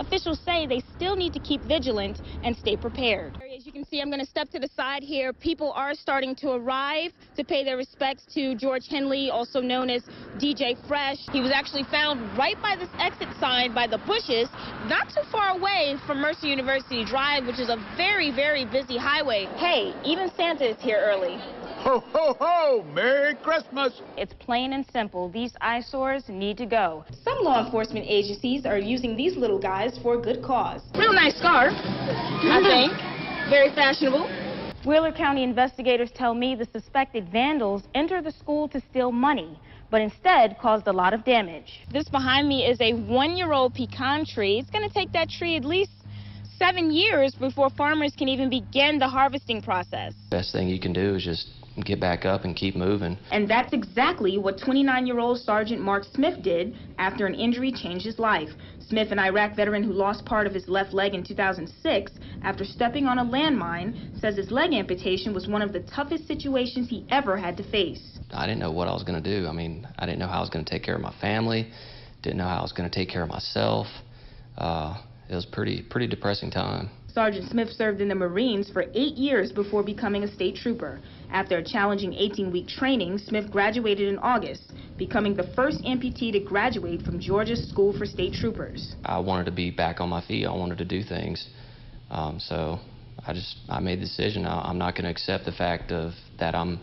officials say they still need to keep vigilant and stay prepared. As you can see, I'm going to step to the side here. People are starting to arrive to pay their respects to George Henley, also known as DJ Fresh. He was actually found right by this exit sign by the bushes, not too far away from Mercer University Drive, which is a very, very busy highway. Hey, even Santa is here early. Ho, ho, ho! Merry Christmas! It's plain and simple. These eyesores need to go. Some law enforcement agencies are using these little guys for a good cause. Real nice scarf, I think. Very fashionable. Wheeler County investigators tell me the suspected vandals entered the school to steal money, but instead caused a lot of damage. This behind me is a 1-year-old pecan tree. It's going to take that tree at least 7 years before farmers can even begin the harvesting process. Best thing you can do is just get back up and keep moving. And that's exactly what 29-year-old Sergeant Mark Smith did after an injury changed his life. Smith, an Iraq veteran who lost part of his left leg in 2006 after stepping on a landmine, says his leg amputation was one of the toughest situations he ever had to face. I didn't know what I was going to do. I mean, I didn't know how I was going to take care of my family, didn't know how I was going to take care of myself. It was pretty depressing time. Sergeant Smith served in the Marines for 8 years before becoming a state trooper. After a challenging 18-week training, Smith graduated in August, becoming the first amputee to graduate from Georgia's School for State Troopers. I wanted to be back on my feet. I wanted to do things. So I made the decision. I'm not going to accept the fact that I'm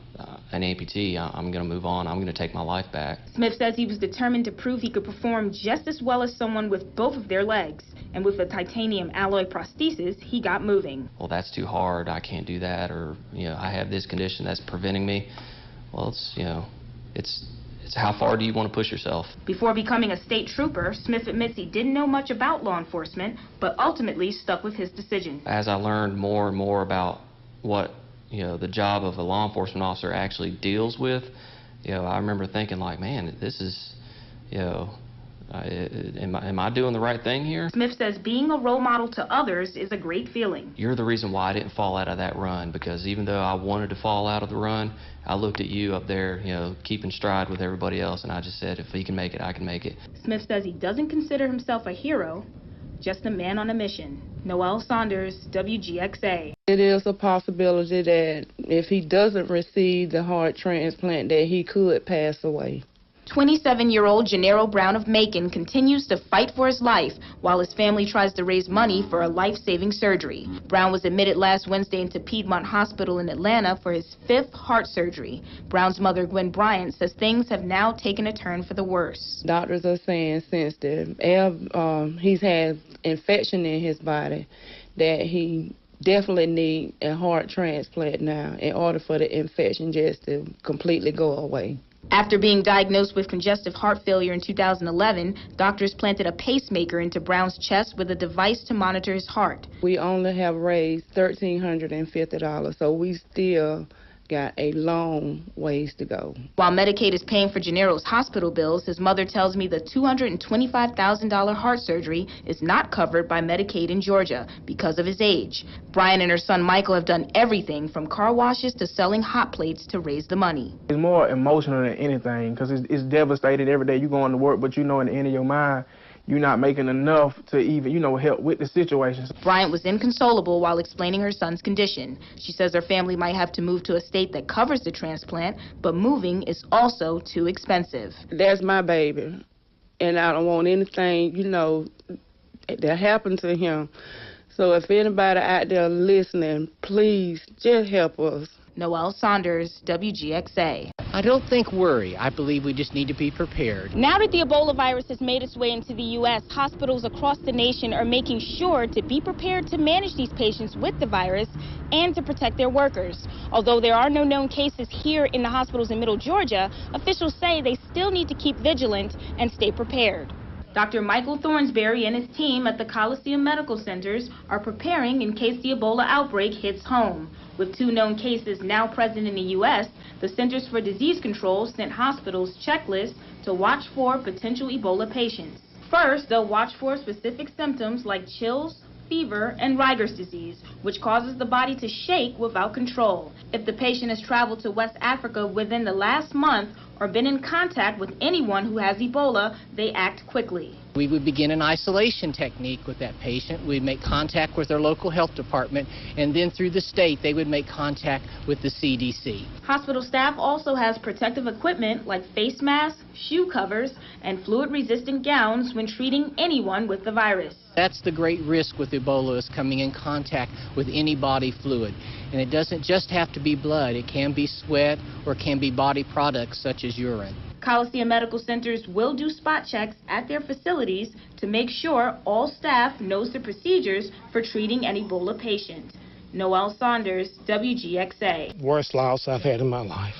an amputee. I'm going to move on. I'm going to take my life back. Smith says he was determined to prove he could perform just as well as someone with both of their legs. And with a titanium alloy prosthesis, he got moving. Well, that's too hard. I can't do that. Or, I have this condition that's preventing me. Well, it's how far do you want to push yourself? Before becoming a state trooper, Smith admits he didn't know much about law enforcement, but ultimately stuck with his decision. As I learned more and more about what, the job of a law enforcement officer actually deals with, I remember thinking like, man, this is, am I doing the right thing here? Smith says being a role model to others is a great feeling. You're the reason why I didn't fall out of that run, because even though I wanted to fall out of the run, I looked at you up there, keeping stride with everybody else, and I just said, if he can make it, I can make it. Smith says he doesn't consider himself a hero, just a man on a mission. Noel Saunders, WGXA. It is a possibility that if he doesn't receive the heart transplant, that he could pass away. 27-year-old Gennaro Brown of Macon continues to fight for his life while his family tries to raise money for a life-saving surgery. Brown was admitted last Wednesday into Piedmont Hospital in Atlanta for his 5th heart surgery. Brown's mother, Gwen Bryant, says things have now taken a turn for the worse. Doctors are saying since he's had infection in his body that he definitely need a heart transplant now in order for the infection just to completely go away. After being diagnosed with congestive heart failure in 2011, doctors planted a pacemaker into Brown's chest with a device to monitor his heart. We only have raised $1,350, so we still got a long ways to go. While Medicaid is paying for Gennaro's hospital bills, his mother tells me the $225,000 heart surgery is not covered by Medicaid in Georgia because of his age. Brian and her son Michael have done everything from car washes to selling hot plates to raise the money. It's more emotional than anything because it's devastated every day. You going to work, but in the end of your mind, you're not making enough to even, help with the situation. Bryant was inconsolable while explaining her son's condition. She says her family might have to move to a state that covers the transplant, but moving is also too expensive. That's my baby, and I don't want anything, that happen to him. So if anybody out there listening, please just help us. Noel Saunders, WGXA. I don't think worry. I believe we just need to be prepared. Now that the Ebola virus has made its way into the U.S., hospitals across the nation are making sure to be prepared to manage these patients with the virus and to protect their workers. Although there are no known cases here in the hospitals in Middle Georgia, officials say they still need to keep vigilant and stay prepared. Dr. Michael Thornsberry and his team at the Coliseum Medical Centers are preparing in case the Ebola outbreak hits home. With 2 known cases now present in the U.S., the Centers for Disease Control sent hospitals checklists to watch for potential Ebola patients. First, they'll watch for specific symptoms like chills, fever, and Riger's disease, which causes the body to shake without control. If the patient has traveled to West Africa within the last month or been in contact with anyone who has Ebola, they act quickly. We would begin an isolation technique with that patient. We'd make contact with their local health department, and then through the state, they would make contact with the CDC. Hospital staff also has protective equipment like face masks, shoe covers, and fluid-resistant gowns when treating anyone with the virus. That's the great risk with Ebola, is coming in contact with any body fluid. And it doesn't just have to be blood. It can be sweat or it can be body products such as urine. Coliseum Medical Centers will do spot checks at their facilities to make sure all staff knows the procedures for treating an Ebola patient. Noel Saunders, WGXA. Worst loss I've had in my life.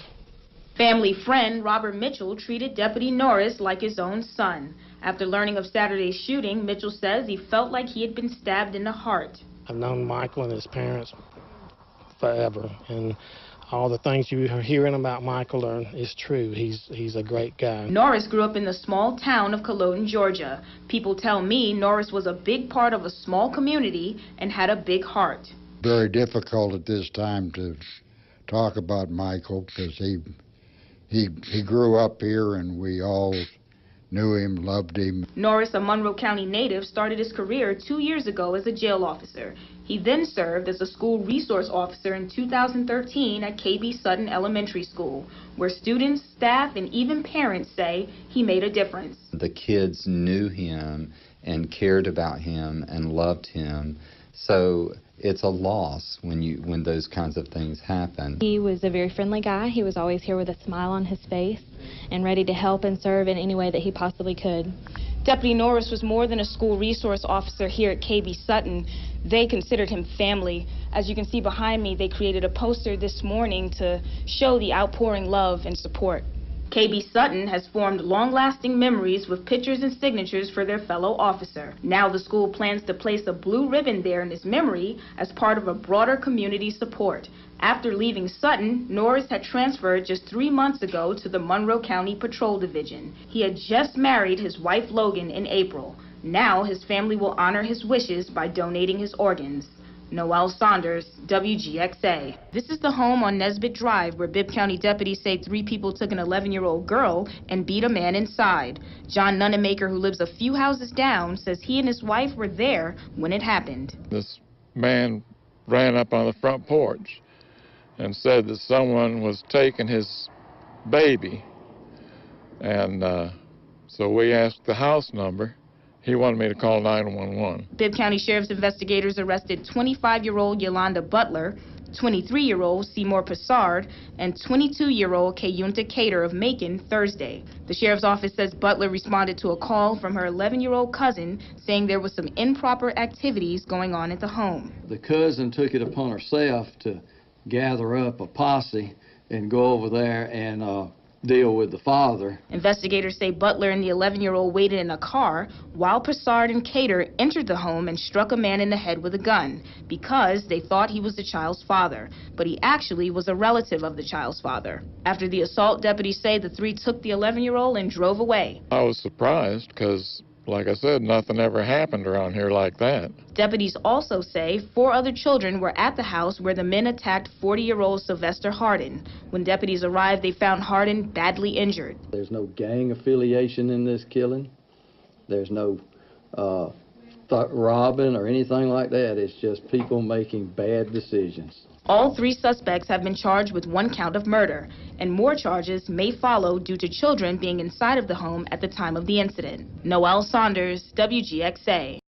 Family friend Robert Mitchell treated Deputy Norris like his own son. After learning of Saturday's shooting, Mitchell says he felt like he had been stabbed in the heart. I've known Michael and his parents forever, and all the things you are hearing about Michael is true. He's a great guy. Norris grew up in the small town of Culloden, Georgia. People tell me Norris was a big part of a small community and had a big heart. Very difficult at this time to talk about Michael because he grew up here and we all knew him, loved him. Norris, a Monroe County native, started his career 2 years ago as a jail officer. He then served as a school resource officer in 2013 at KB Sutton Elementary School, where students, staff, and even parents say he made a difference. The kids knew him and cared about him and loved him, so it's a loss when those kinds of things happen. He was a very friendly guy. He was always here with a smile on his face and ready to help and serve in any way that he possibly could. Deputy Norris was more than a school resource officer here at KB Sutton. They considered him family. As you can see behind me, they created a poster this morning to show the outpouring love and support. KB Sutton has formed long-lasting memories with pictures and signatures for their fellow officer. Now the school plans to place a blue ribbon there in his memory as part of a broader community support. After leaving Sutton, Norris had transferred just 3 months ago to the Monroe County Patrol Division. He had just married his wife Logan in April. Now his family will honor his wishes by donating his organs. Noel Saunders, WGXA. This is the home on Nesbitt Drive where Bibb County deputies say 3 people took an 11-year-old girl and beat a man inside. John Nunnemaker, who lives a few houses down, says he and his wife were there when it happened. This man ran up on the front porch and said that someone was taking his baby. And so we asked the house number. He wanted me to call 911. Bibb County Sheriff's investigators arrested 25-year-old Yolanda Butler, 23-year-old Seymour Passard, and 22-year-old Kayunta Cater of Macon Thursday. The Sheriff's Office says Butler responded to a call from her 11-year-old cousin saying there was some improper activities going on at the home. The cousin took it upon herself to gather up a posse and go over there and deal with the father. Investigators say Butler and the 11-year-old waited in a car while Passard and Cater entered the home and struck a man in the head with a gun because they thought he was the child's father, but he actually was a relative of the child's father. After the assault, deputies say the 3 took the 11-year-old and drove away. I was surprised because, like I said, nothing ever happened around here like that. Deputies also say 4 other children were at the house where the men attacked 40-year-old Sylvester Hardin. When deputies arrived, they found Hardin badly injured. There's no gang affiliation in this killing. There's no robbing or anything like that. It's just people making bad decisions. All 3 suspects have been charged with 1 count of murder, and more charges may follow due to children being inside of the home at the time of the incident. Noel Saunders, WGXA.